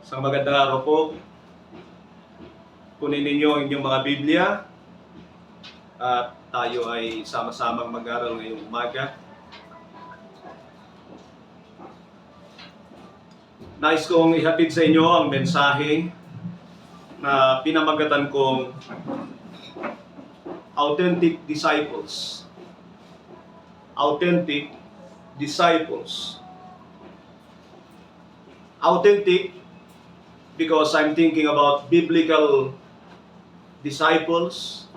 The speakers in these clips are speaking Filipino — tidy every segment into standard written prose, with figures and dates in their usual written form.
Isang magandang araw po. Kunin ninyo ang inyong mga Biblia at tayo ay sama-samang mag-aral ngayong umaga. Nais kong ihatid sa inyo ang mensahe na pinamagatan kong Authentic Disciples. Authentic Disciples. Authentic because I'm thinking about biblical disciples.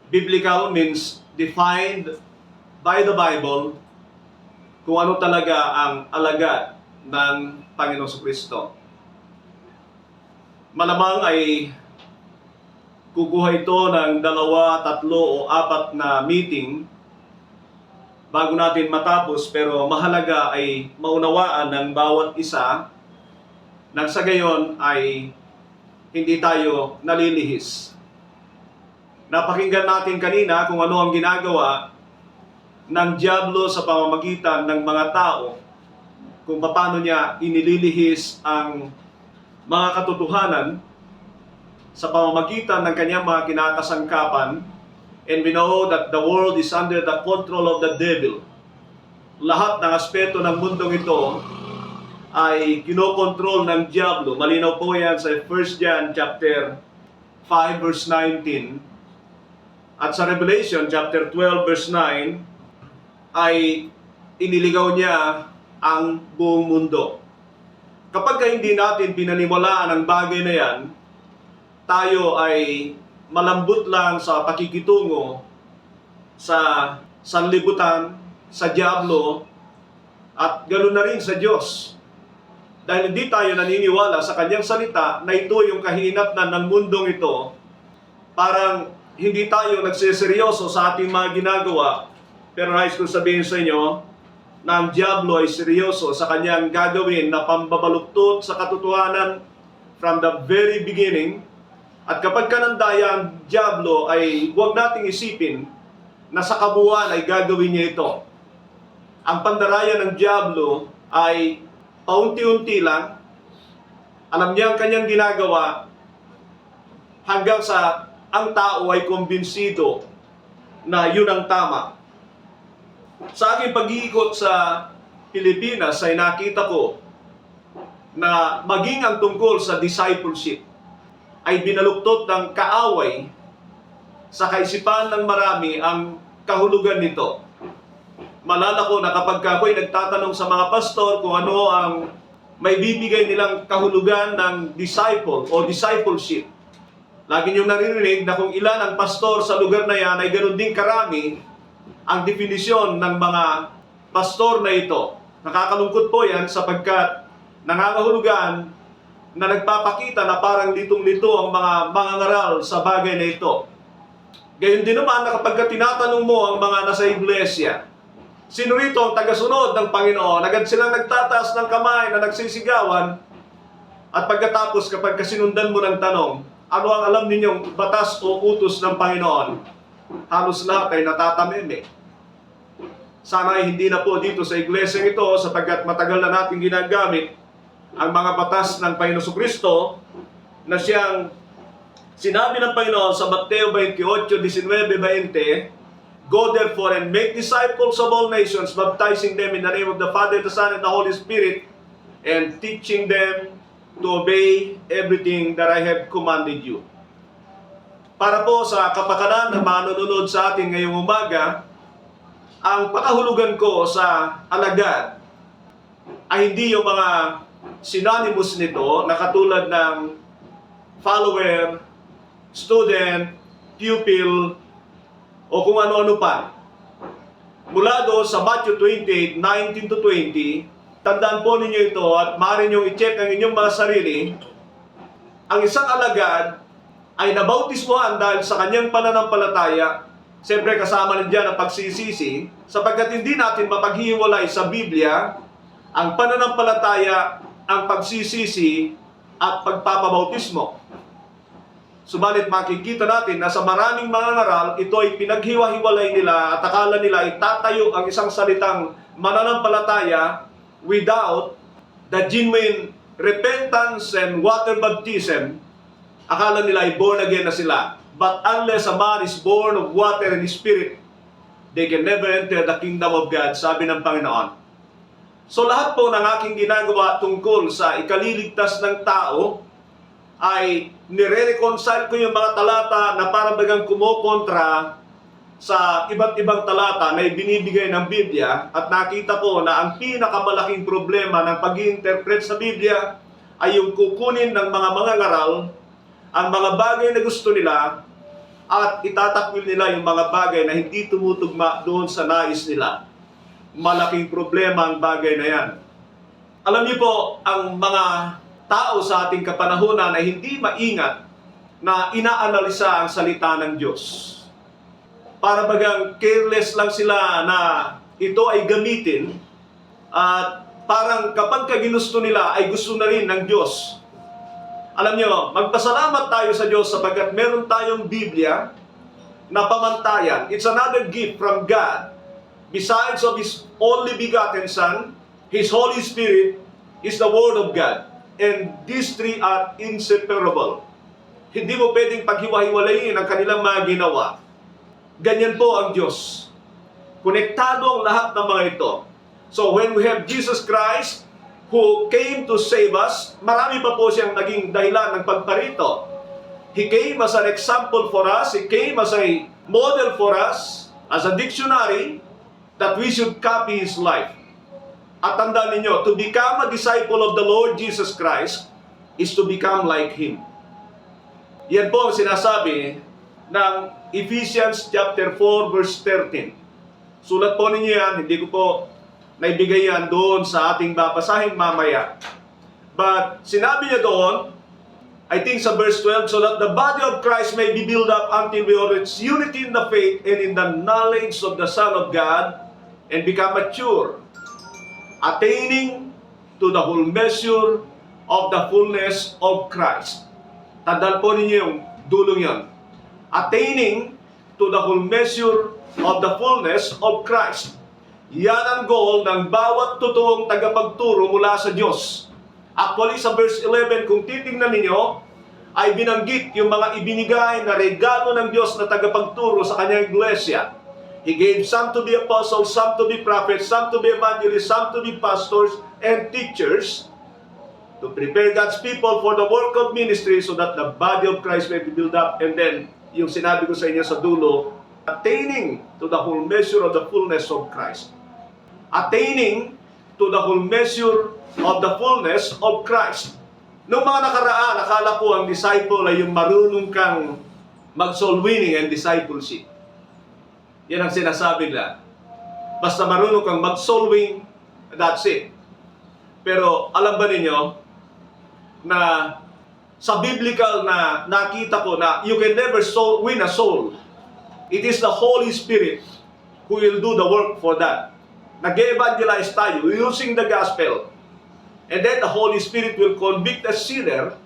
Biblical means defined by the Bible kung ano talaga ang alagad ng Panginoong Kristo. Malamang ay kukuha ito ng 2, 3 o 4 na meeting bago natin matapos, pero mahalaga ay maunawaan ng bawat isa nang sa gayon ay hindi tayo nalilihis. Napakinggan natin kanina kung ano ang ginagawa ng dyablo sa pamamagitan ng mga tao, kung paano niya inililihis ang mga katotohanan sa pamamagitan ng kanyang mga kinakasangkapan. And we know that the world is under the control of the devil. Lahat ng aspeto ng mundong ito ay kinokontrol ng diablo. Malinaw po yan sa 1 John chapter 5 verse 19. At sa Revelation chapter 12 verse 9 ay iniligaw niya ang buong mundo. Kapag hindi natin pinaniwalaan ang bagay na yan, tayo ay malambot lang sa pakikitungo sa sanlibutan, sa diablo, at ganoon na rin sa Diyos. Dahil hindi tayo naniniwala sa kanyang salita na ito yung kahinatnan ng mundong ito, parang hindi tayo nagseseryoso sa ating mga ginagawa. Pero nais kong sabihin sa inyo na ang diablo ay seryoso sa kanyang gagawin na pambabaluktot sa katotohanan from the very beginning. At kapag kanandaya ang diablo ay huwag nating isipin na sa kabuuan ay gagawin niya ito. Ang pandaraya ng diablo ay paunti-unti lang. Alam niya ang kanyang ginagawa hanggang sa ang tao ay kumbinsido na yun ang tama. Sa aking pag-iikot sa Pilipinas ay nakita ko na maging ang tungkol sa discipleship ay binaluktot ng kaaway sa kaisipan ng marami ang kahulugan nito. Malala ko na kapag ako'y nagtatanong sa mga pastor kung ano ang may bibigay nilang kahulugan ng disciple o discipleship, lagi niyong naririnig na kung ilan ang pastor sa lugar na yan ay ganoon din karami ang definisyon ng mga pastor na ito. Nakakalungkot po yan sapagkat nangangahulugan na nagpapakita na parang litong-lito ang mga mangangaral sa bagay na ito. Gayon din naman na kapag tinatanong mo ang mga nasa iglesia, sino rito ang tagasunod ng Panginoon? Agad silang nagtataas ng kamay na nagsisigawan. At pagkatapos kapag sinundan mo ng tanong, ano ang alam ninyong batas o utos ng Panginoon? Halos lahat ay natatameme. Sana ay hindi na po dito sa iglesia ito sapagkat matagal na natin ginagamit ang mga batas ng Panginoon Kristo na siyang sinabi ng Panginoon sa Mateo 28:19-20, Go therefore and make disciples of all nations, baptizing them in the name of the Father, the Son, and the Holy Spirit, and teaching them to obey everything that I have commanded you. Para po sa kapakanan ng mga nanonood sa atin ngayong umaga, ang pakahulugan ko sa alagad ay hindi yung mga synonymous nito na katulad ng follower, student, pupil, o kung ano-ano pa. Mula doon sa Matthew 28:19-20, tandaan po ninyo ito at maaari niyong i-check ang inyong mga sarili. Ang isang alagad ay nabautismohan dahil sa kanyang pananampalataya. Siyempre kasama rin dyan ang pagsisisi, sapagkat hindi natin mapaghiwalay sa Biblia ang pananampalataya, ang pagsisisi, at pagpapabautismo. Subalit makikita natin na sa maraming mga ngaral, ito ay pinaghiwa-hiwalay nila at akala nila itatayo ang isang salitang mananampalataya without the genuine repentance and water baptism, akala nila ay born again na sila. But unless a man is born of water and spirit, they can never enter the kingdom of God, sabi ng Panginoon. So lahat po ng aking ginagawa tungkol sa ikaliligtas ng tao ay nire-reconcile ko yung mga talata na parang bagang kumokontra sa iba't ibang talata na ibinibigay ng Biblia, at nakita ko na ang pinakamalaking problema ng pag-i-interpret sa Biblia ay yung kukunin ng mga mangangaral ang mga bagay na gusto nila at itatakwil nila yung mga bagay na hindi tumutugma doon sa nais nila. Malaking problema ang bagay na yan. Alam niyo po, ang mga tao sa ating kapanahunan ay hindi maingat na inaanalisa ang salita ng Diyos. Para bagang careless lang sila na ito ay gamitin, at parang kapag ginusto nila ay gusto na rin ng Diyos. Alam nyo, magpasalamat tayo sa Diyos sapagkat meron tayong Biblia na pamantayan. It's another gift from God. Besides of His only begotten Son, His Holy Spirit is the Word of God. And these three are inseparable. Hindi mo pwedeng paghiwa-hiwalayin ang kanilang mga ginawa. Ganyan po ang Diyos. Konektado ang lahat ng mga ito. So when we have Jesus Christ, who came to save us, marami pa po siyang naging dahilan ng pagparito. He came as an example for us. He came as a model for us, as a dictionary, that we should copy His life. At tandaan ninyo, to become a disciple of the Lord Jesus Christ is to become like Him. Yan po ang sinasabi ng Ephesians chapter 4 verse 13. Sulat po ninyo yan, hindi ko po naibigay yan doon sa ating babasahin mamaya. But sinabi niya doon, I think sa verse 12, so that the body of Christ may be built up until we all reach unity in the faith and in the knowledge of the Son of God and become mature, attaining to the whole measure of the fullness of Christ. Tandaan po ninyo yung dulong yan. Attaining to the whole measure of the fullness of Christ. Yan ang goal ng bawat totoong tagapagturo mula sa Diyos. Actually, sa verse 11, kung titingnan ninyo, ay binanggit yung mga ibinigay na regalo ng Diyos na tagapagturo sa kanyang iglesia. He gave some to be apostles, some to be prophets, some to be evangelists, some to be pastors and teachers, to prepare God's people for the work of ministry so that the body of Christ may be built up. And then, yung sinabi ko sa inyo sa dulo, attaining to the whole measure of the fullness of Christ. Attaining to the whole measure of the fullness of Christ. Noong mga nakaraan, akala ko ang disciple ay yung marunong kang mag-soul winning and discipleship. Yan ang sinasabi nila. Basta marunong kang mag-soul win, that's it. Pero alam ba ninyo na sa biblical na nakita ko na you can never win a soul. It is the Holy Spirit who will do the work for that. Nag-evangelize tayo using the gospel. And then the Holy Spirit will convict a sinner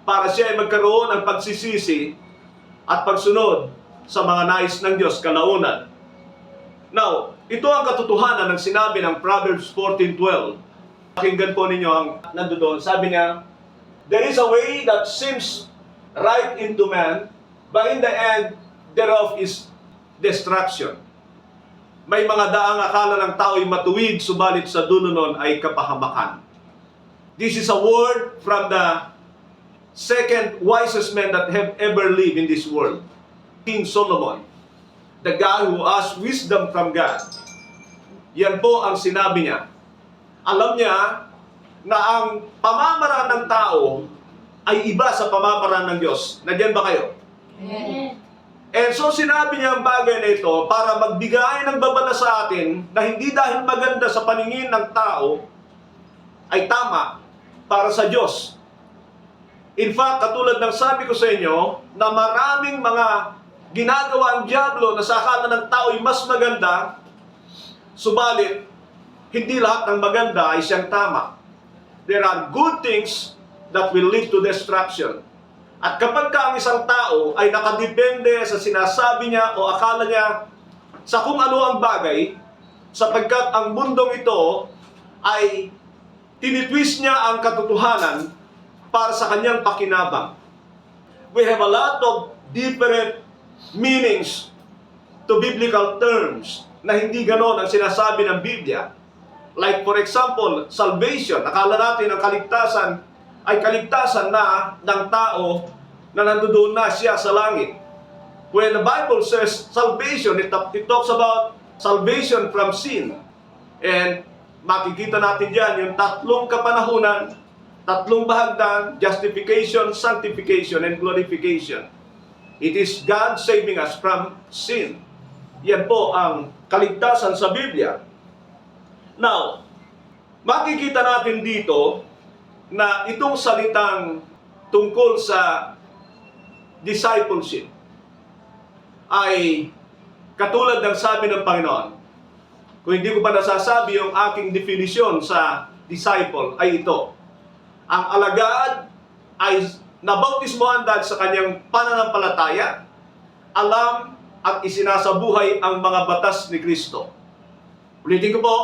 para siya ay magkaroon ng pagsisisi at pagsunod sa mga nais ng Diyos kalaunan. Now, ito ang katotohanan ng sinabi ng Proverbs 14:12. Pakinggan po ninyo ang nandoon. Sabi niya, there is a way that seems right into man, but in the end thereof is destruction. May mga daang akala ng tao'y matuwid, subalit sa dulo nun ay kapahamakan. This is a word from the second wisest man that have ever lived in this world, King Solomon, the guy who asked wisdom from God. Yan po ang sinabi niya. Alam niya na ang pamamaraan ng tao ay iba sa pamamaraan ng Diyos. Nandiyan ba kayo? Amen. And so sinabi niya ang bagay na ito para magbigay ng babala sa atin na hindi dahil maganda sa paningin ng tao ay tama para sa Diyos. In fact, katulad ng sabi ko sa inyo, na maraming mga ginagawa ang diablo na sa akala ng tao ay mas maganda, subalit hindi lahat ng maganda ay siyang tama. There are good things that will lead to destruction. At kapag ka ang isang tao ay nakadepende sa sinasabi niya o akala niya sa kung ano ang bagay, sapagkat ang mundong ito ay tinitwist niya ang katotohanan para sa kanyang pakinabang. We have a lot of different meanings to biblical terms na hindi ganon ang sinasabi ng Biblia. Like for example, salvation. Akala natin ang kaligtasan ay kaligtasan na ng tao na nandoon na siya sa langit. When the Bible says salvation, it talks about salvation from sin. And makikita natin dyan yung tatlong kapanahunan, tatlong bahagdan: justification, sanctification, and glorification. It is God saving us from sin. Yan po ang kaligtasan sa Biblia. Now, makikita natin dito na itong salitang tungkol sa discipleship ay katulad ng sabi ng Panginoon. Kung hindi ko pa nasasabi yung aking definisyon sa disciple ay ito: ang alagad ay nabautismohan dahil sa kanyang pananampalataya, alam at isinasabuhay ang mga batas ni Kristo. Ulitin ko po,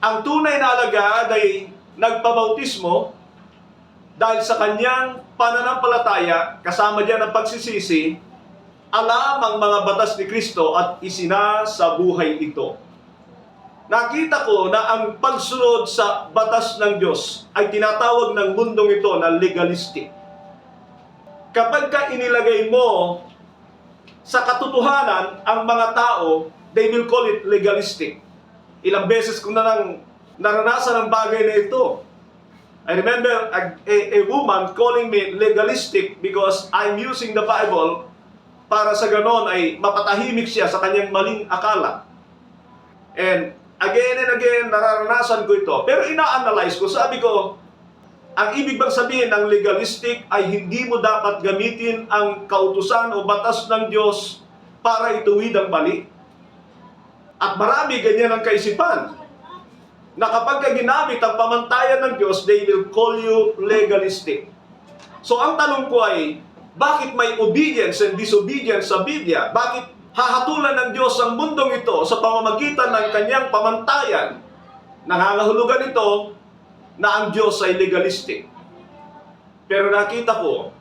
ang tunay na alagad ay nagpabautismo dahil sa kanyang pananampalataya, kasama diyan ang pagsisisi, alam ang mga batas ni Kristo at isinasabuhay ito. Nakita ko na ang pagsunod sa batas ng Diyos ay tinatawag ng mundong ito na legalistic. Kapag ka inilagay mo sa katotohanan ang mga tao, they will call it legalistic. Ilang beses ko na nang naranasan ang bagay na ito. I remember a woman calling me legalistic because I'm using the Bible para sa ganon ay mapatahimik siya sa kanyang maling akala. And again and again, nararanasan ko ito. Pero ina-analyze ko, sabi ko, ang ibig bang sabihin ng legalistic ay hindi mo dapat gamitin ang kautusan o batas ng Diyos para ituwid ang mali? At marami ganyan ang kaisipan, na kapag ginamit ang pamantayan ng Diyos, they will call you legalistic. So ang tanong ko ay, bakit may obedience and disobedience sa Biblia? Bakit hahatulan ng Diyos ang mundong ito sa pamamagitan ng kanyang pamantayan? Nangangahulugan ito na ang Diyos ay legalistic. Pero nakita ko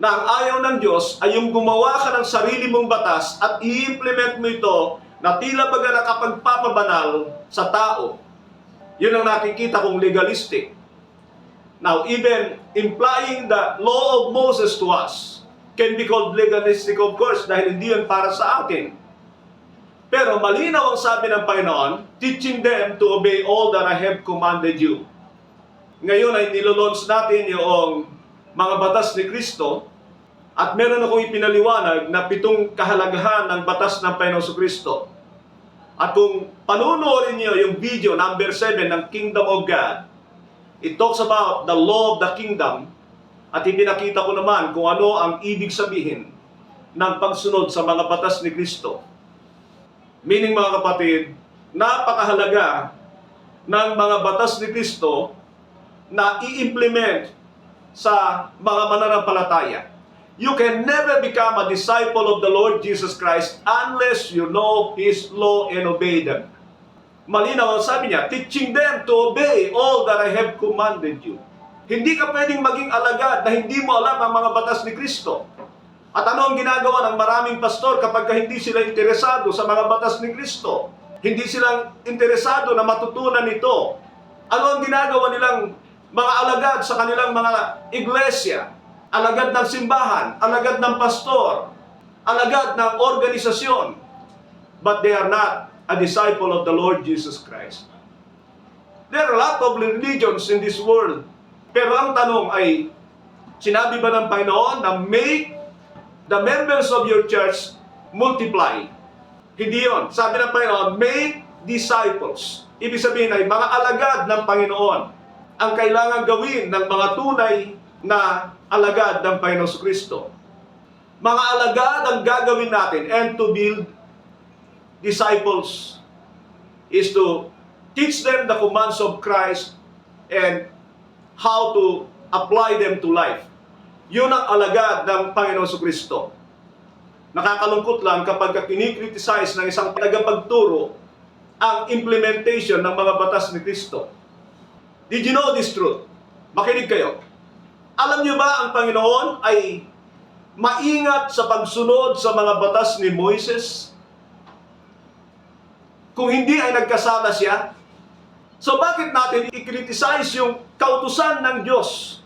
na ang ayaw ng Diyos ay yung gumawa ka ng sarili mong batas at i-implement mo ito na tila baga nakapagpapabanal sa tao. Yun ang nakikita kong legalistic. Now, even implying the law of Moses to us can be called legalistic, of course, dahil hindi yun para sa atin. Pero malinaw ang sabi ng Panginoon, teaching them to obey all that I have commanded you. Ngayon ay nilolaunch natin yung mga batas ni Kristo at meron akong ipinaliwanag na 7 kahalagahan ng batas ng Panginoon Kristo. At kung panunuorin niyo yung video number 7 ng Kingdom of God, it talks about the law of the kingdom at ipinakita ko naman kung ano ang ibig sabihin ng pagsunod sa mga batas ni Kristo. Meaning mga kapatid, napakahalaga ng mga batas ni Kristo na i-implement sa mga mananampalataya. You can never become a disciple of the Lord Jesus Christ unless you know His law and obey them. Malinaw ang sabi niya, teaching them to obey all that I have commanded you. Hindi ka pwedeng maging alagad na hindi mo alam ang mga batas ni Kristo. At ano ang ginagawa ng maraming pastor kapag hindi sila interesado sa mga batas ni Kristo? Hindi silang interesado na matutunan ito. Ano ang ginagawa nilang mga alagad sa kanilang mga iglesia? Alagad ng simbahan, alagad ng pastor, alagad ng organisasyon. But they are not a disciple of the Lord Jesus Christ. There are a lot of religions in this world. Pero ang tanong ay, sinabi ba ng Panginoon na make the members of your church multiply? Hindi yun. Sabi ng Panginoon, make disciples. Ibig sabihin ay mga alagad ng Panginoon ang kailangan gawin ng mga tunay na alagad ng Panginoon Kristo. Mga alagad ang gagawin natin, and to build disciples is to teach them the commands of Christ and how to apply them to life. Yun ang alagad ng Panginoon Kristo. Nakakalungkot lang kapag kinikriticize ng isang tagapagturo ang implementation ng mga batas ni Kristo. Did you know this truth? Makinig kayo. Alam niyo ba ang Panginoon ay maingat sa pagsunod sa mga batas ni Moises? Kung hindi ay nagkasala siya? So bakit natin i-criticize yung kautusan ng Diyos?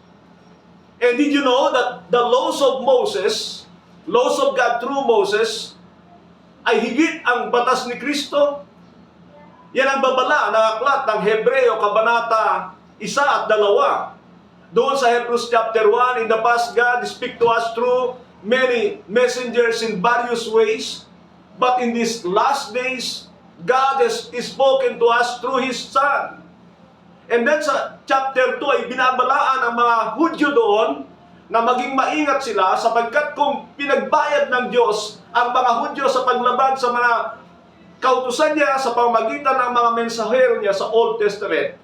And did you know that the laws of Moses, laws of God through Moses, ay higit ang batas ni Kristo? Yan ang babala ng aklat ng Hebreo, Kabanata 1 at 2. Doon sa Hebrews chapter 1, in the past God speak to us through many messengers in various ways, but in these last days, God has spoken to us through His Son. And then sa chapter 2 ay binabalaan ang mga Hudyo doon na maging maingat sila sapagkat kung pinagbayad ng Diyos ang mga Hudyo sa paglabag sa mga kautusan niya sa pamamagitan ng mga mensahero niya sa Old Testament,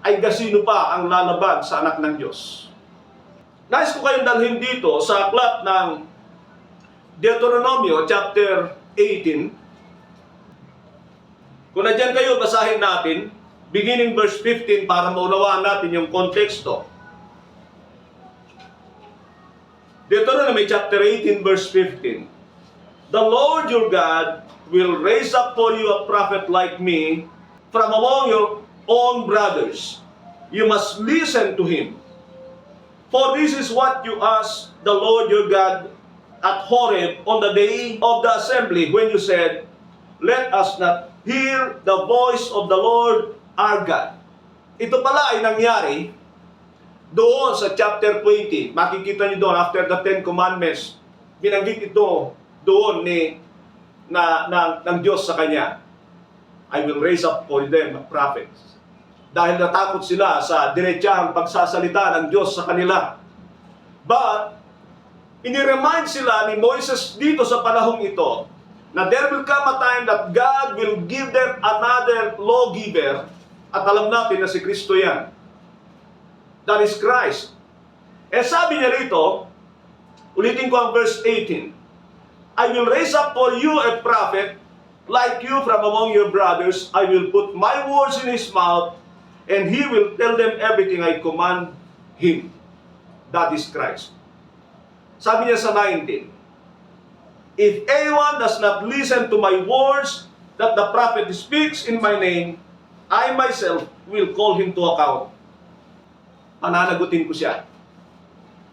ay gasino pa ang lalabag sa anak ng Diyos. Nais ko kayong dalhin dito sa aklat ng Deuteronomio chapter 18. Kung nandiyan kayo, basahin natin, beginning verse 15 para maunawaan natin yung konteksto. Deuteronomy chapter 18 verse 15. The Lord your God will raise up for you a prophet like me from among your own brothers. You must listen to him. For this is what you asked the Lord your God at Horeb on the day of the assembly when you said, let us not hear the voice of the Lord our God. Ito pala ay nangyari doon sa chapter 20. Makikita niyo doon after the Ten Commandments. Binanggit ito doon ng Diyos sa kanya. I will raise up for them prophets. Dahil natakot sila sa diretsahang pagsasalita ng Diyos sa kanila. But, iniremind sila ni Moises dito sa panahong ito na there will come a time that God will give them another lawgiver. At alam natin na si Kristo yan. That is Christ. Eh sabi niya rito, ulitin ko ang verse 18. I will raise up for you a prophet like you from among your brothers. I will put my words in his mouth, and he will tell them everything I command him. That is Christ. Sabi niya sa 19, if anyone does not listen to my words that the prophet speaks in my name, I myself will call him to account. Pananagutin ko siya.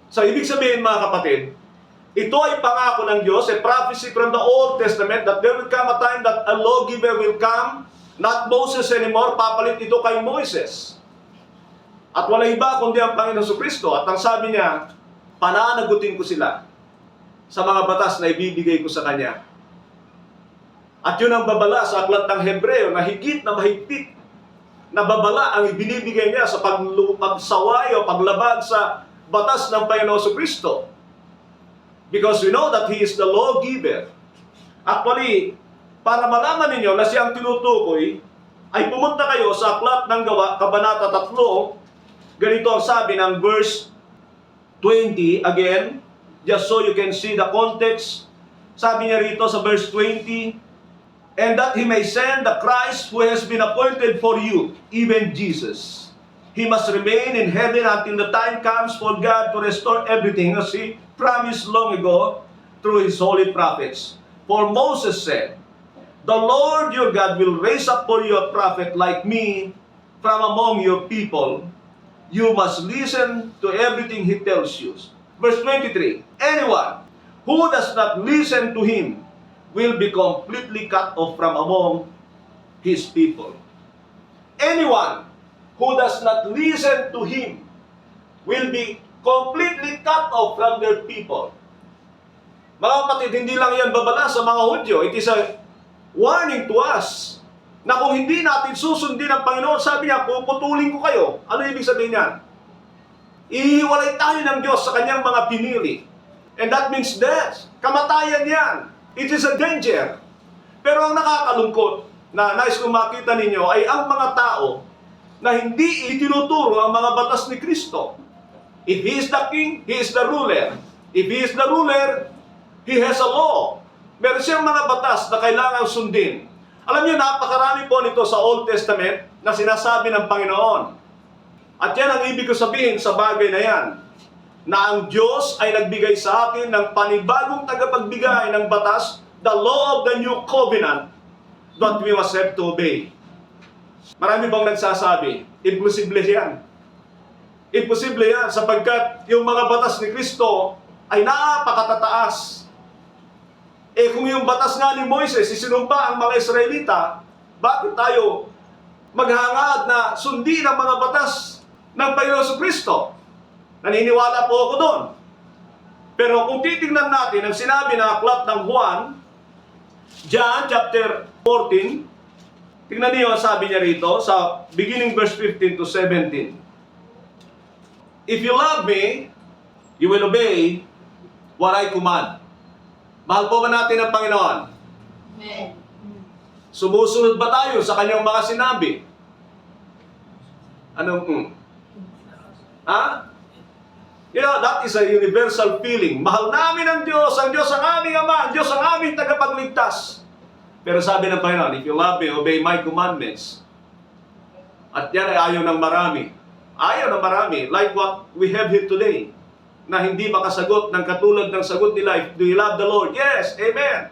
So, ibig sabihin mga kapatid, ito ay pangako ng Diyos, a prophecy from the Old Testament that there will come a time that a lawgiver will come, not Moses anymore, papalit ito kay Moises. At wala iba kundi ang Panginoon Jesucristo. At ang sabi niya, pananagutin ko sila sa mga batas na ibibigay ko sa Kanya. At yun ang babala sa aklat ng Hebreo na higit na mahigpit na babala ang ibinibigay niya sa pagsaway o paglabag sa batas ng Panginoon Jesucristo. Because we know that He is the lawgiver. Actually, para malaman ninyo na siya ang tinutukoy, ay pumunta kayo sa aklat ng Gawa, Kabanata 3, ganito ang sabi ng verse 20, again, just so you can see the context. Sabi niya rito sa verse 20, and that He may send the Christ who has been appointed for you, even Jesus. He must remain in heaven until the time comes for God to restore everything as He promised long ago through His holy prophets. For Moses said, the Lord your God will raise up for you a prophet like me from among your people. You must listen to everything He tells you. Verse 23, anyone who does not listen to Him will be completely cut off from among His people. Anyone who does not listen to Him will be completely cut off from their people. Mga kapatid, hindi lang yan babala sa mga Hudyo. It is a warning to us na kung hindi natin susundin ang Panginoon, sabi niya, puputulin ko kayo. Ano ibig sabihin niyan? Ihiwalay tayo ng Diyos sa kanyang mga pinili. And that means death. Kamatayan yan. It is a danger. Pero ang nakakalungkot na nais kong makita ninyo ay ang mga tao na hindi itinuturo ang mga batas ni Kristo. If He is the king, He is the ruler. If He is the ruler, He has a law. Meron siyang mga batas na kailangang sundin. Alam niyo, napakarami po nito sa Old Testament na sinasabi ng Panginoon. At yan ang ibig ko sabihin sa bagay na yan, na ang Diyos ay nagbigay sa atin ng panibagong tagapagbigay ng batas, the law of the new covenant, that we must have to obey. Marami bang nagsasabi, imposible yan. Imposible yan sapagkat yung mga batas ni Kristo ay napakatataas. Kung yung batas nga ni Moises, isinumpa ang mga Israelita, bakit tayo maghangad na sundin ang mga batas ng Panginoon Kristo? Naniniwala po ako doon. Pero kung titingnan natin ang sinabi na aklat ng Juan, John chapter 14, tingnan niyo ang sabi niya rito sa beginning verse 15 to 17. If you love me, you will obey what I command. Mahal po ba natin ang Panginoon? Amen. Sumusunod ba tayo sa kanyang mga sinabi? Anong Ha? You know, that is a universal feeling. Mahal namin ang Diyos ang aming Ama, ang Diyos ang aming tagapagligtas. Pero sabi ng Panginoon, if you love me, obey my commandments. At yan ay ayaw ng marami. Ayaw ng marami, like what we have here today, na hindi makasagot ng katulad ng sagot nila, do you love the Lord? Yes, amen.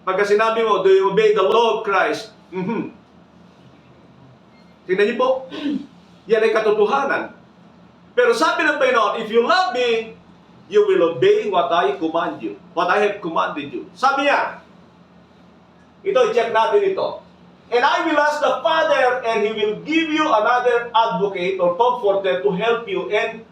Pagka sinabi mo, do you obey the law of Christ? Tingnan niyo po, yan ay katotohanan. Pero sabi ng Panginoon, if you love me, you will obey what I command you. What I have commanded you. Sabi niya, ito, i-check natin ito. And I will ask the Father, and He will give you another advocate or comforter to help you and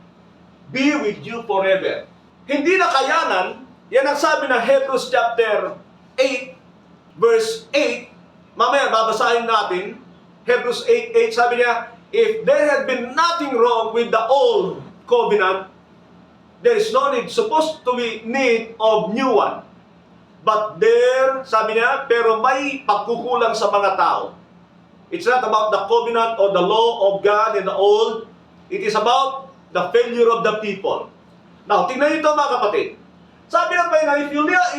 be with you forever. Hindi na kayanan, yan ang sabi ng Hebrews chapter 8, verse 8. Mamaya, babasahin natin. Hebrews 8:8, sabi niya, if there had been nothing wrong with the old covenant, there is no need, supposed to be need of new one. But there, sabi niya, pero may pagkukulang sa mga tao. It's not about the covenant or the law of God in the old. It is about the failure of the people. Now, tingnan niyo ito mga kapatid. Sabi ng Panginoon,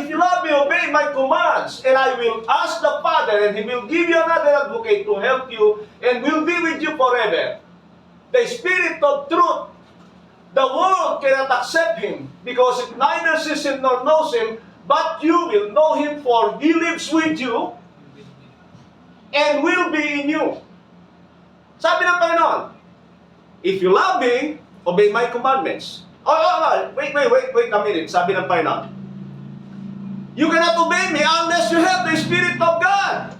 if you love me, obey my commands, and I will ask the Father, and He will give you another advocate to help you, and will be with you forever. The Spirit of truth. The world cannot accept Him, because it neither sees Him nor knows Him, but you will know Him, for He lives with you, and will be in you. Sabi ng Panginoon, if you love me, obey my commandments. Wait a minute, sabi ng Panginoon. You cannot obey me unless you have the Spirit of God.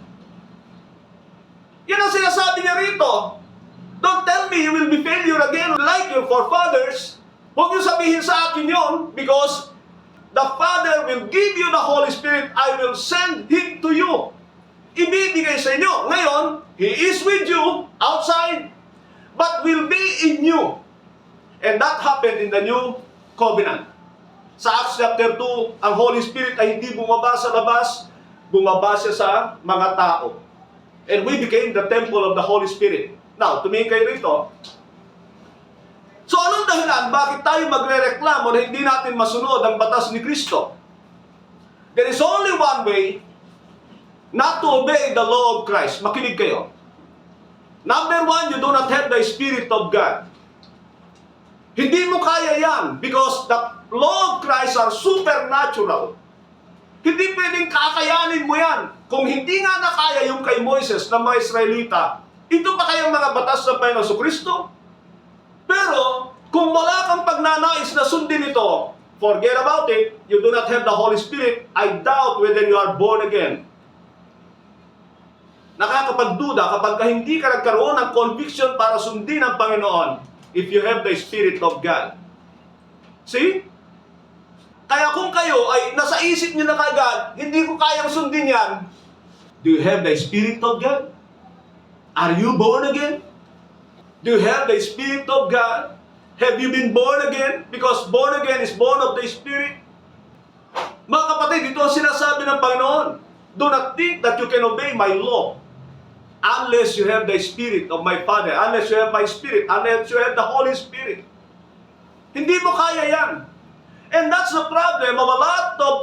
Yan ang sinasabi niya rito. Don't tell me you will be failure again like your forefathers. Huwag niyo sabihin sa akin yon, because the Father will give you the Holy Spirit. I will send Him to you. Ibibigay sa inyo. Ngayon, He is with you outside, but will be in you. And that happened in the new covenant. Sa Acts chapter 2, ang Holy Spirit ay hindi bumaba sa labas, bumaba siya sa mga tao. And we became the temple of the Holy Spirit. Now, tumingin kayo rito. So, anong dahilan? Bakit tayo magre-reklamo na hindi natin masunod ang batas ni Kristo? There is only one way not to obey the law of Christ. Makinig kayo. Number one, you do not have the Spirit of God. Hindi mo kaya yan because the law of Christ are supernatural. Hindi pwedeng kakayanin mo yan. Kung hindi nga nakaya yung kay Moises na mga Israelita, ito pa kayang mga batas ng Panginoon Kristo? Pero, kung wala kang pagnanais na sundin ito, forget about it. You do not have the Holy Spirit. I doubt whether you are born again. Nakakapagduda kapag hindi ka nagkaroon ng conviction para sundin ang Panginoon if you have the Spirit of God. See? Kaya kung kayo ay nasa isip niyo na kagad, hindi ko kayang sundin yan, do you have the Spirit of God? Are you born again? Do you have the Spirit of God? Have you been born again? Because born again is born of the Spirit. Mga kapatid, ito ang sinasabi ng Panginoon. Do not think that you can obey my law unless you have the Spirit of my Father, unless you have my Spirit, unless you have the Holy Spirit. Hindi mo kaya yan. And that's the problem of a lot of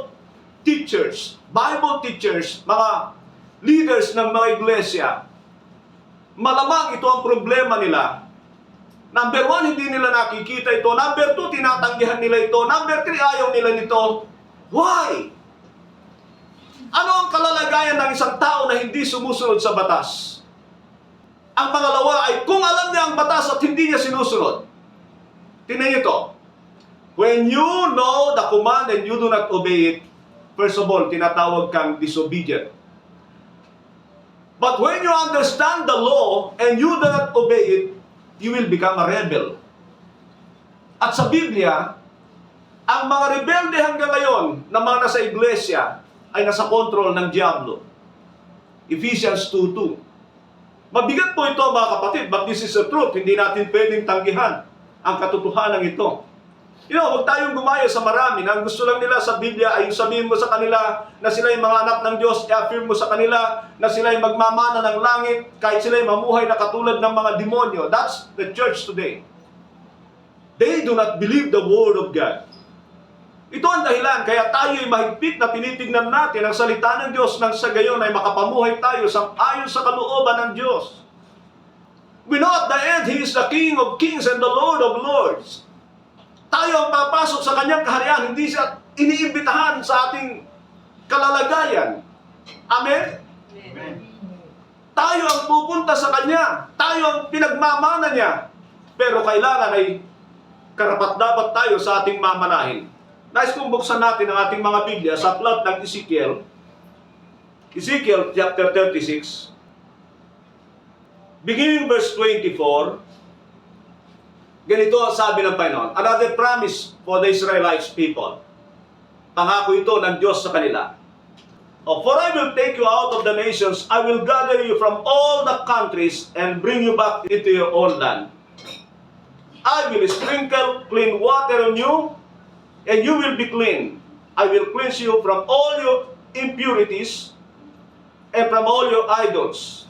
teachers, Bible teachers, mga leaders ng mga iglesia. Malamang ito ang problema nila. Number 1, hindi nila nakikita ito. Number 2, tinatanggihan nila ito. Number 3, ayaw nila nito. Why? Ano ang kalalagayan ng isang tao na hindi sumusunod sa batas? Ang pangalawa ay kung alam niya ang batas at hindi niya sinusunod. Tingnan niyo ito. When you know the command and you do not obey it, first of all, tinatawag kang disobedient. But when you understand the law and you do not obey it, you will become a rebel. At sa Biblia, ang mga rebelde hanggang ngayon na mga nasa iglesia ay nasa kontrol ng Diablo. Ephesians 2:2. Mabigat po ito mga kapatid, but this is the truth. Hindi natin pwedeng tanggihan ang katotohanan ito. Huwag tayong gumaya sa marami na ang gusto lang nila sa Biblia ay sabihin mo sa kanila na sila ay mga anak ng Diyos, i-affirm mo sa kanila na sila ay magmamana ng langit kahit sila ay mamuhay na katulad ng mga demonyo. That's the church today. They do not believe the Word of God. Ito ang dahilan, kaya tayo ay mahigpit na tinitignan natin ang salita ng Diyos nang sa gayon ay makapamuhay tayo ayon sa kalooban ng Diyos. We know at the end, He is the King of Kings and the Lord of Lords. Tayo ang papasok sa Kanyang kaharian, hindi siya iniimbitahan sa ating kalalagayan. Amen? Amen. Tayo ang pupunta sa Kanya. Tayo ang pinagmamana niya. Pero kailangan ay karapat-dapat tayo sa ating mamanahin. Nais kong buksan natin ang ating mga Biblia sa aklat ng Ezekiel. Ezekiel chapter 36. Beginning verse 24. Ganito ang sabi ng Panginoon. Another promise for the Israelites people. Pangako ito ng Diyos sa kanila. For I will take you out of the nations, I will gather you from all the countries and bring you back into your own land. I will sprinkle clean water on you, and you will be clean. I will cleanse you from all your impurities and from all your idols.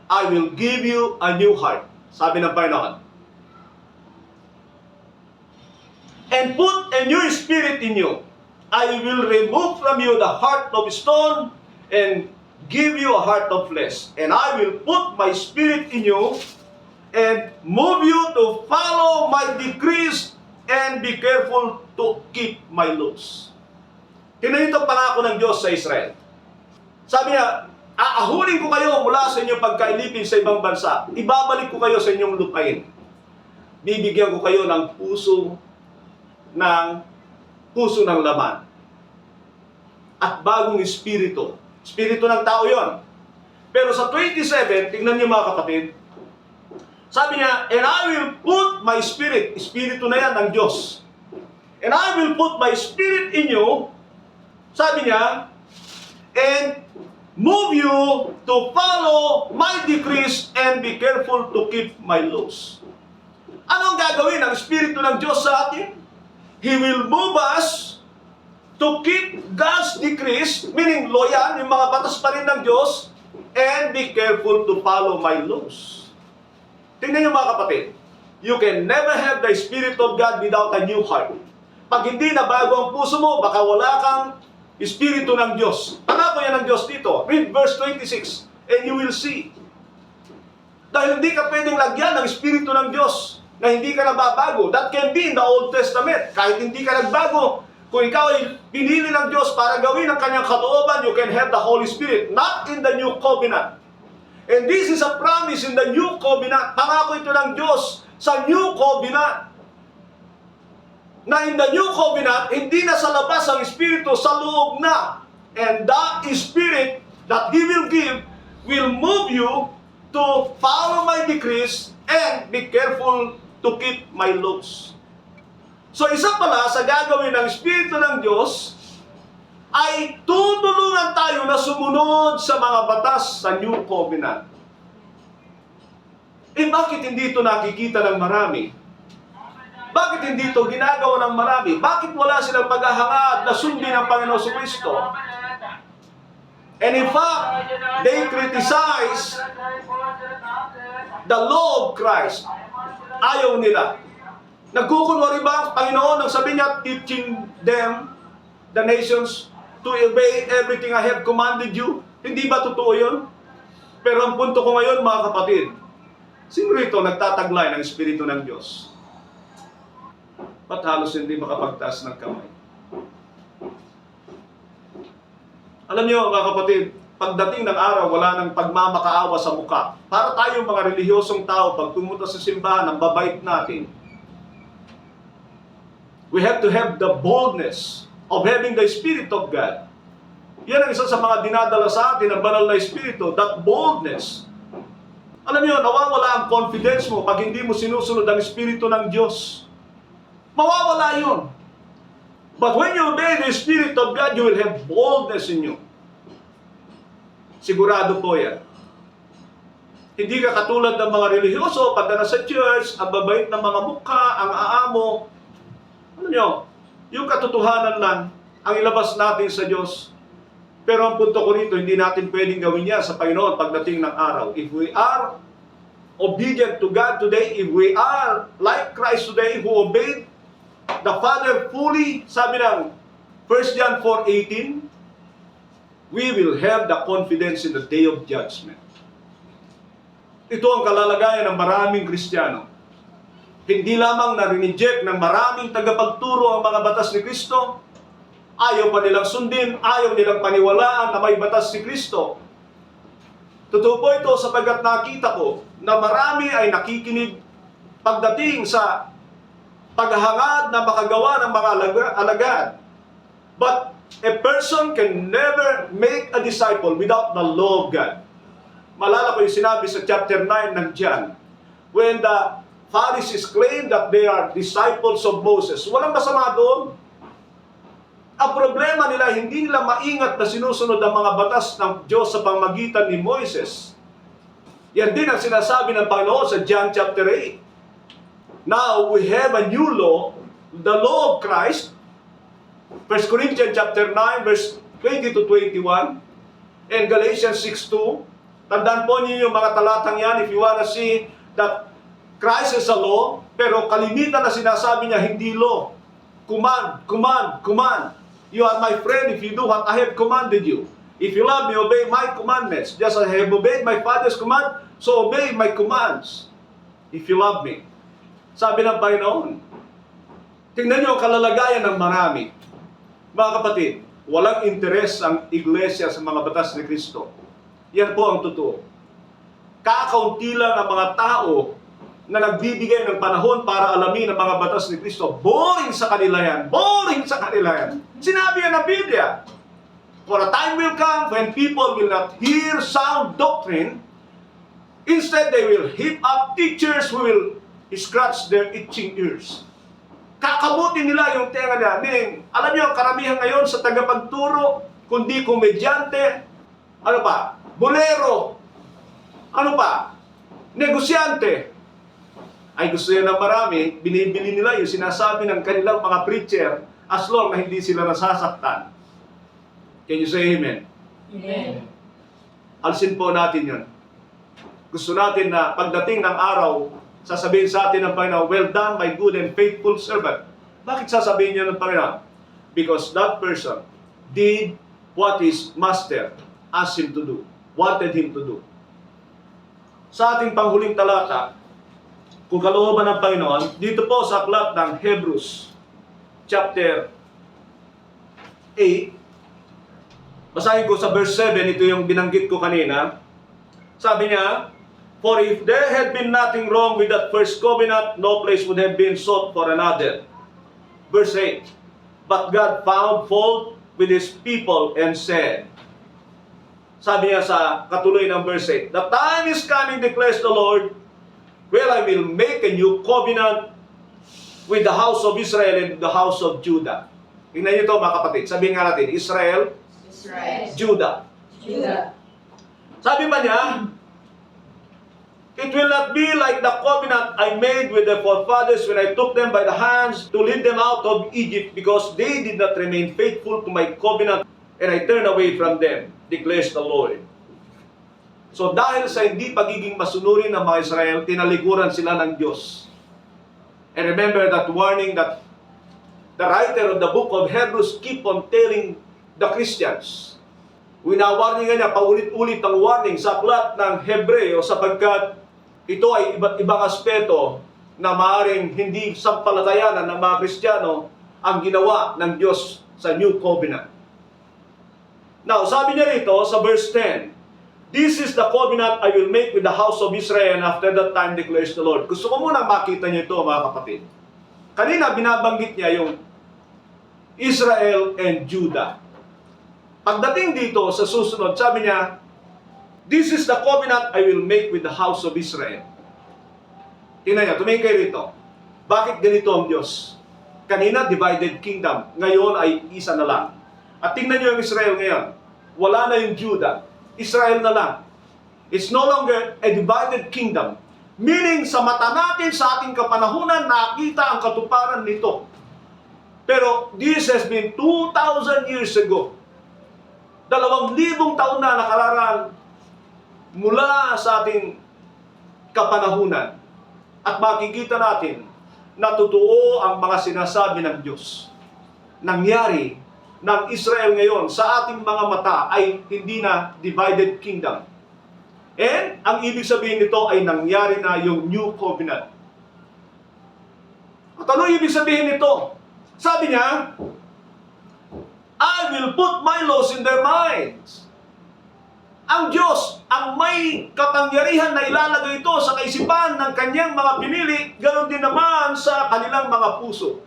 I will give you a new heart. Sabi ng Panginoon. And put a new spirit in you. I will remove from you the heart of stone and give you a heart of flesh. And I will put my spirit in you and move you to follow my decrees and be careful to keep my laws. Tingnan ito pangako ng Diyos sa Israel. Sabi niya, aahunin ko kayo mula sa inyong pagkailipin sa ibang bansa. Ibabalik ko kayo sa inyong lupain. Bibigyan ko kayo ng puso ng laman. At bagong espiritu. Espiritu ng tao yon. Pero sa 27, tingnan niyo mga kapatid, sabi niya, and I will put my spirit, espiritu na yan ng Diyos. And I will put my spirit in you, sabi niya, and move you to follow my decrees and be careful to keep my laws. Anong gagawin ng espiritu ng Diyos sa atin? He will move us to keep God's decrees, meaning loyal, yung mga batas pa rin ng Diyos, and be careful to follow my laws. Tingnan niyo mga kapatid, you can never have the Spirit of God without a new heart. Pag hindi na bago ang puso mo, baka wala kang Espiritu ng Diyos. Pangako yan ng Diyos dito. Read verse 26, and you will see. Dahil hindi ka pwedeng lagyan ng Espiritu ng Diyos na hindi ka nababago. That can be in the Old Testament. Kahit hindi ka nagbago, kung ikaw ay pinili ng Diyos para gawin ang kanyang kalooban, you can have the Holy Spirit. Not in the New Covenant. And this is a promise in the New Covenant. Pangako ito ng Diyos sa New Covenant. Na in the New Covenant, hindi na sa labas ang Espiritu, sa loob na. And that Spirit that He will give will move you to follow my decrees and be careful to keep my laws. So isa pala sa gagawin ng Espiritu ng Diyos ay tutulungan tayo na sumunod sa mga batas sa New Covenant. Bakit hindi ito nakikita ng marami? Bakit hindi ito ginagawa ng marami? Bakit wala silang paghahangad na sundin ang Panginoon sa Kristo? And in fact, they criticize the law of Christ. Ayaw nila. Nagkukunwari ba ang Panginoon nang sabi niya, teaching them, the nations, to obey everything I have commanded you? Hindi ba totoo yun? Pero ang punto ko ngayon, mga kapatid, Sino rito nagtataglay ng Espiritu ng Diyos? Ba't halos hindi makapagtaas ng kamay? Alam niyo, mga kapatid, pagdating ng araw, wala nang pagmamakaawa sa mukha. Para tayong mga relihiyosong tao, pag pumunta sa simbahan, ang babait natin. We have to have the boldness of having the Spirit of God. Yan ang isa sa mga dinadala sa atin ng banal na Espiritu, that boldness. Alam niyo, nawawala ang confidence mo pag hindi mo sinusunod ang Espiritu ng Diyos. Mawawala yun. But when you obey the Spirit of God, you will have boldness in you. Sigurado po yan. Hindi ka katulad ng mga relihiyoso, pagka nasa church, ang babait ng mga mukha, ang aamo. Ano nyo, yung katotohanan lang, ang ilabas natin sa Diyos. Pero ang punto ko rito, hindi natin pwedeng gawin yan sa Panginoon pagdating ng araw. If we are obedient to God today, if we are like Christ today, who obeyed the Father fully, sabi ng 1 John 4:18, we will have the confidence in the day of judgment. Ito ang kalalagayan ng maraming Kristiyano. Hindi lamang na-reject ng maraming tagapagturo ang mga batas ni Kristo, ayaw pa nilang sundin, ayaw nilang paniwalaan na may batas si Kristo. Totoo po ito sapagkat nakita ko na marami ay nakikinig pagdating sa paghahangad na makagawa ng mga alagad. But a person can never make a disciple without the law of God. Malala ko yung sinabi sa chapter 9 ng John, when the Pharisees claim that they are disciples of Moses. Walang masama doon. Ang problema nila, hindi nila maingat na sinusunod ang mga batas ng Diyos sa pamamagitan ni Moises. Yan din ang sinasabi ng Panginoon sa John chapter 8. Now, we have a new law, the law of Christ, 1 Corinthians chapter 9, verse 20 to 21, and Galatians 6:2. Tandaan po niyo yung mga talatang yan if you wanna see that Christ is a law, pero kalimitan na sinasabi niya, hindi law. Command, command, command. You are my friend if you do what I have commanded you. If you love me, obey my commandments. Just as I have obeyed my Father's command, so obey my commands. If you love me. Sabi ng Panginoon. Tingnan niyo ang kalalagayan ng marami. Mga kapatid, walang interes ang iglesia sa mga batas ni Kristo. Yan po ang totoo. Kakaunti lang ang mga tao na nagbibigay ng panahon para alamin ang mga batas ni Kristo. Boring sa kanila yan. Boring sa kanila yan. Sinabi yan ng Biblia. For a time will come when people will not hear sound doctrine. Instead, they will heap up teachers who will scratch their itching ears. Kakabutin nila yung tenga nila. Meaning, alam niyo, karamihan ngayon sa tagapagturo, kundi komedyante, ano pa? Bolero. Ano pa? Negosyante. Ay gusto yan ng marami, binibili nila yung sinasabi ng kanilang mga preacher as long na hindi sila nasasaktan. Can you say amen? Amen. Alisin po natin yun. Gusto natin na pagdating ng araw, sasabihin sa atin ng Panginoon, well done, my good and faithful servant. Bakit sasabihin niya ng Panginoon? Because that person did what his master asked him to do, wanted him to do. Sa ating panghuling talata, kung kalooban ng Panginoon, dito po sa aklat ng Hebrews, chapter 8, basahin ko sa verse 7, ito yung binanggit ko kanina. Sabi niya, for if there had been nothing wrong with that first covenant, no place would have been sought for another. Verse 8, but God found fault with His people and said, sabi niya sa katuloy ng verse 8, the time is coming, declares the Lord, well, I will make a new covenant with the house of Israel and the house of Judah. Tingnan niyo ito mga kapatid. Sabihin nga natin, Israel, Judah. Sabi pa niya, it will not be like the covenant I made with their forefathers when I took them by the hands to lead them out of Egypt, because they did not remain faithful to my covenant and I turned away from them, declares the Lord. So dahil sa hindi pagiging masunurin ng mga Israel, tinalikuran sila ng Diyos. And remember that warning that the writer of the book of Hebrews keep on telling the Christians. Winawarningan niya paulit-ulit ang warning sa aklat ng Hebreo sapagkat ito ay iba't ibang aspeto na maaaring hindi sampalatayanan ng mga Kristiyano ang ginawa ng Diyos sa New Covenant. Now, sabi niya rito sa verse 10, "This is the covenant I will make with the house of Israel after that time, declares the Lord." Gusto ko muna makita niyo ito, mga kapatid. Kanina binabanggit niya yung Israel and Judah. Pagdating dito sa susunod, sabi niya, "This is the covenant I will make with the house of Israel." Tingnan niya, tumingin kayo rito. Bakit ganito ang Diyos? Kanina, divided kingdom. Ngayon ay isa na lang. At tingnan niyo yung Israel ngayon. Wala na yung Judah. Israel na lang. It's no longer a divided kingdom. Meaning, sa mata natin, sa ating kapanahunan, nakita ang katuparan nito. Pero, this has been 2,000 years ago. 2,000 taon na nakararaan mula sa ating kapanahunan. At makikita natin na totoo ang mga sinasabi ng Diyos. Nangyari ng Israel ngayon sa ating mga mata ay hindi na divided kingdom. And ang ibig sabihin nito ay nangyari na yung New Covenant. At ano ibig sabihin nito? Sabi niya, "I will put my laws in their minds." Ang Diyos, ang may kapangyarihan na ilalagay ito sa kaisipan ng kanyang mga pinili, ganoon din naman sa kanilang mga puso.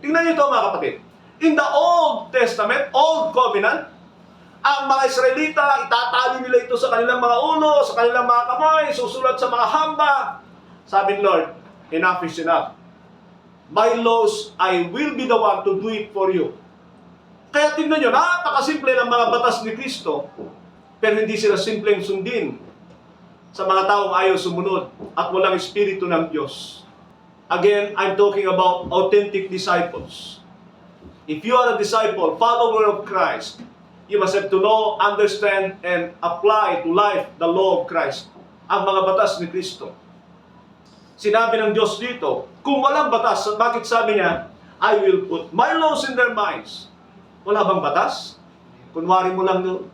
Tingnan niyo ito, mga kapatid. In the Old Testament, Old Covenant, ang mga Israelita, itatali nila ito sa kanilang mga ulo, sa kanilang mga kamay, susulat sa mga hamba. Sabi ni Lord, enough is enough. My laws, I will be the one to do it for you. Kaya tingnan niyo, napakasimple ng mga batas ni Kristo, pero hindi sila simpleng sundin sa mga taong ayaw sumunod at walang espiritu ng Diyos. Again, I'm talking about authentic disciples. If you are a disciple, follower of Christ, you must have to know, understand, and apply to life the law of Christ. Ang mga batas ni Kristo. Sinabi ng Diyos dito, kung walang batas, bakit sabi niya, "I will put my laws in their minds"? Wala bang batas? Kunwari mo lang doon.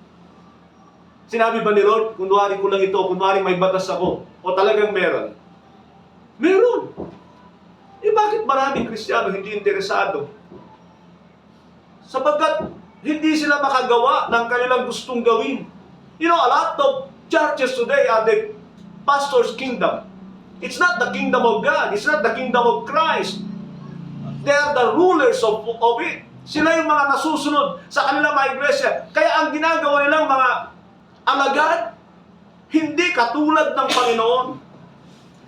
Sinabi ba ni Lord, kunwari ko lang ito, kunwari may batas ako, o talagang meron? Meron. Bakit maraming Kristiyano hindi interesado? Sapagkat hindi sila makagawa ng kanilang gustong gawin. You know, a lot of churches today are the pastor's kingdom. It's not the kingdom of God. It's not the kingdom of Christ. They are the rulers of it. Sila yung mga nasusunod sa kanilang mga iglesia. Kaya ang ginagawa nilang mga alagad, hindi katulad ng Panginoon.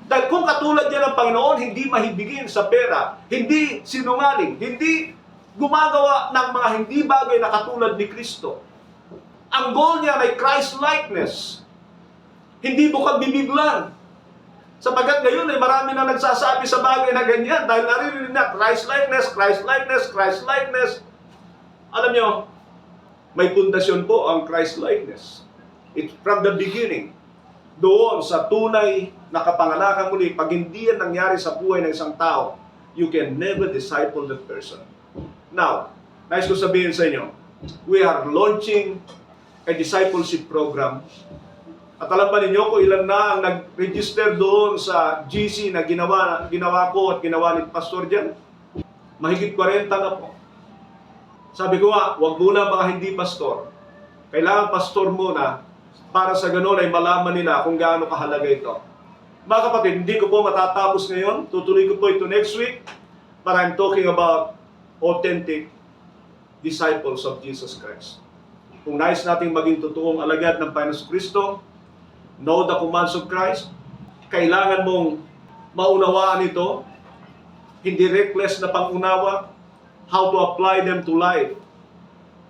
Dahil kung katulad yan ng Panginoon, hindi mahibigin sa pera, hindi sinungaling, hindi gumagawa ng mga hindi bagay na katulad ni Kristo. Ang goal niya ay Christ-likeness. Hindi bukag bibig lang. Sapagkat ngayon ay marami na nagsasabi sa bagay na ganyan dahil naririnig na Christ-likeness, Christ-likeness, Christ-likeness. Alam nyo, may pundasyon po ang Christ-likeness. It's from the beginning. Doon sa tunay na kapangalakang muli, pag hindi yan nangyari sa buhay ng isang tao, you can never disciple that person. Now, nais ko sabihin sa inyo, we are launching a discipleship program. At alam ba ninyo kung ilan na ang nag-register doon sa GC na ginawa ko at ginawa ni Pastor dyan? Mahigit 40 na po. Sabi ko nga, huwag muna mga hindi pastor. Kailangan pastor muna para sa ganoon ay malaman nila kung gaano kahalaga ito. Mga kapatid, hindi ko po matatapos ngayon. Tutuloy ko po ito next week. But I'm talking about authentic disciples of Jesus Christ. Kung nais nating maging totoong alagad ng Panginoon Kristo, know the commands of Christ, kailangan mong maunawaan ito, hindi reckless na pangunawa, how to apply them to life.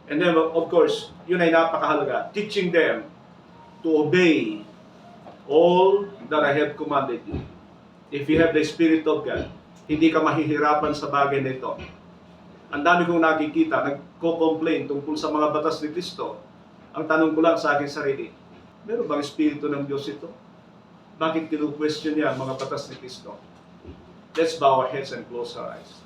And then, of course, yun ay napakahalaga, teaching them to obey all that I have commanded you. If you have the Spirit of God, hindi ka mahihirapan sa bagay na ito. Ang dami kong nakikita, nagko-complain tungkol sa mga batas ni Kristo. Ang tanong ko lang sa aking sarili, meron bang Espiritu ng Diyos ito? Bakit kinu-question niya ang mga batas ni Kristo? Let's bow our heads and close our eyes.